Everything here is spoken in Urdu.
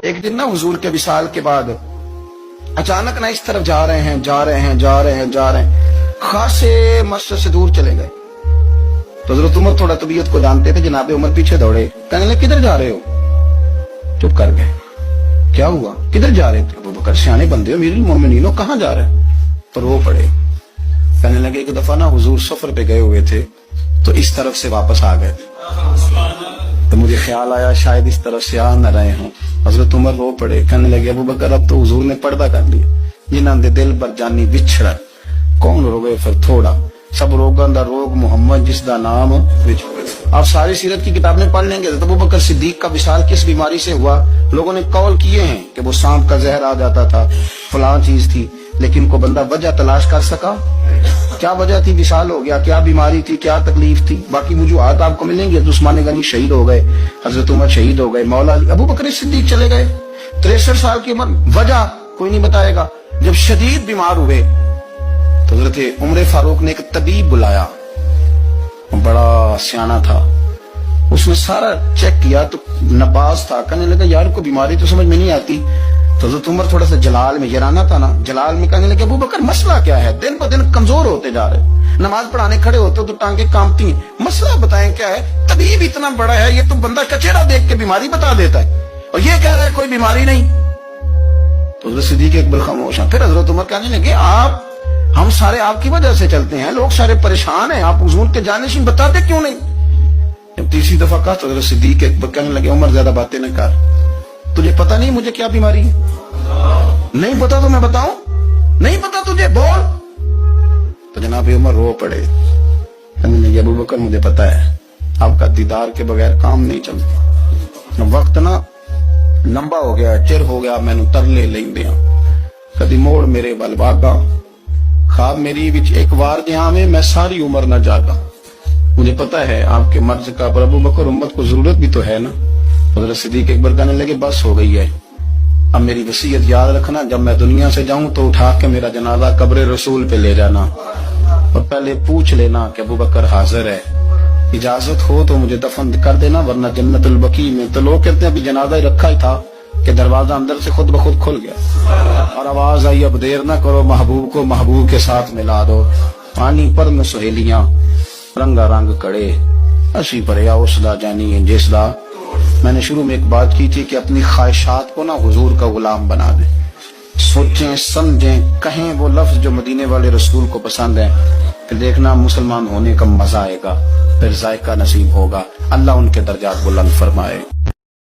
ایک دن نا حضور کے وصال کے بعد اچانک نا اس طرف جا رہے ہیں خاصے مسجد سے دور چلے گئے. تو حضرت عمر تھوڑا طبیعت کو جانتے تھے. جناب عمر پیچھے دوڑے, کہنے لگے کدھر جا رہے ہو؟ چپ کر گئے. کیا ہوا, کدھر جا رہے تھے؟ ابو بکر سیانے بندے ہو, امیر المومنین ہو, کہاں جا رہے ہیں؟ تو رو پڑے. کہنے لگے ایک دفعہ نا حضور سفر پہ گئے ہوئے تھے تو اس طرف سے واپس آ گئے تو مجھے خیال آیا شاید اس طرف سے آ نہ رہے ہوں. حضرت عمر رو پڑے. کہنے لگے ابو بکر اب تو حضور نے پردہ کر لیا. جنہاں دے دل پر جانی بچھڑا کون روگے پھر تھوڑا, سب روگاں دا روگ محمد جس دا نام. آپ ساری سیرت کی کتابیں پڑھ لیں گے تو ابو بکر صدیق کا وصال کس بیماری سے ہوا. لوگوں نے قول کیے ہیں کہ وہ سانپ کا زہر آ جاتا تھا, فلاں چیز تھی, لیکن کو بندہ وجہ تلاش کر سکا کیا وجہ تھی, وصال ہو گیا, کیا بیماری تھی, کیا تکلیف تھی. باقی وجوہات آپ کو ملیں گے. عثمان غنی شہید ہو گئے, حضرت عمر شہید ہو گئے, مولا علی, ابو بکر صدیق چلے گئے 63 سال کی عمر. وجہ کوئی نہیں بتائے گا. جب شدید بیمار ہوئے تو حضرت عمر فاروق نے ایک طبیب بلایا, بڑا سیانا تھا. اس نے سارا چیک کیا تو نباز تھا. کہنے لگا یار کو بیماری تو سمجھ میں نہیں آتی. تو حضرت عمر تھوڑا سا جلال میں, یرانا تھا نا, جلال میں کہنے لگے ابو بکر مسئلہ کیا ہے؟ دن ب دن کمزور ہوتے جا رہے, نماز پڑھانے کھڑے ہوتے تو ٹانگیں کامتی ہیں. مسئلہ بتائیں کیا ہے؟ طبیب اتنا بڑا ہے, یہ تو بندہ کچہرا دیکھ کے بیماری بتا دیتا ہے اور یہ کہہ رہا ہے کوئی بیماری نہیں. تو حضرت صدیق اکبر خاموش ہیں. پھر حضرت عمر کہنے لگے ہم سارے آپ کی وجہ سے چلتے ہیں, لوگ سارے پریشان ہیں, آپ حضور کے جانشین بتاتے کیوں نہیں؟ جب تیسری دفعہ کہا تو حضرت صدیق اکبر کہنے لگے عمر زیادہ باتیں نہ کر, تجھے پتہ نہیں مجھے کیا بیماری ہے؟ نہیں پتا تو میں بتاؤں, نہیں پتا تجھے بول. تو جناب عمر رو پڑے. کہنے لگے ابو بکر مجھے پتا ہے, آپ کا دیدار کے بغیر کام نہیں چلتا. وقت نا لمبا ہو گیا, چر ہو گیا, میں نے ترلے لیں دیا کدی موڑ میرے ول باگا, خواب میری وچ ایک وار جہاں میں ساری عمر نہ جاگا. مجھے پتا ہے آپ کے مرض کا, پر ابو بکر امت کو ضرورت بھی تو ہے نا. حضرت صدیق اکبر کہنے لگے بس ہو گئی ہے, اب میری وصیت یاد رکھنا, جب میں دنیا سے جاؤں تو اٹھا کے میرا جنازہ قبر رسول پہ لے جانا اور پہلے پوچھ لینا کہ ابو بکر حاضر ہے, اجازت ہو تو مجھے دفن کر دینا, ورنہ جنت البقیع میں. تو لوگ کہتے ہیں ابھی جنازہ ہی رکھا ہی تھا کہ دروازہ اندر سے خود بخود کھل گیا اور آواز آئی اب دیر نہ کرو, محبوب کو محبوب کے ساتھ ملا دو. پانی پر میں سہیلیاں رنگا رنگ کڑے, اسی پریا اس دا جانی ہے جس دا. میں نے شروع میں ایک بات کی تھی کہ اپنی خواہشات کو نا حضور کا غلام بنا دیں, سوچیں سمجھیں کہیں وہ لفظ جو مدینے والے رسول کو پسند ہیں, پھر دیکھنا مسلمان ہونے کا مزہ آئے گا, پھر ذائقہ نصیب ہوگا. اللہ ان کے درجات بلند فرمائے.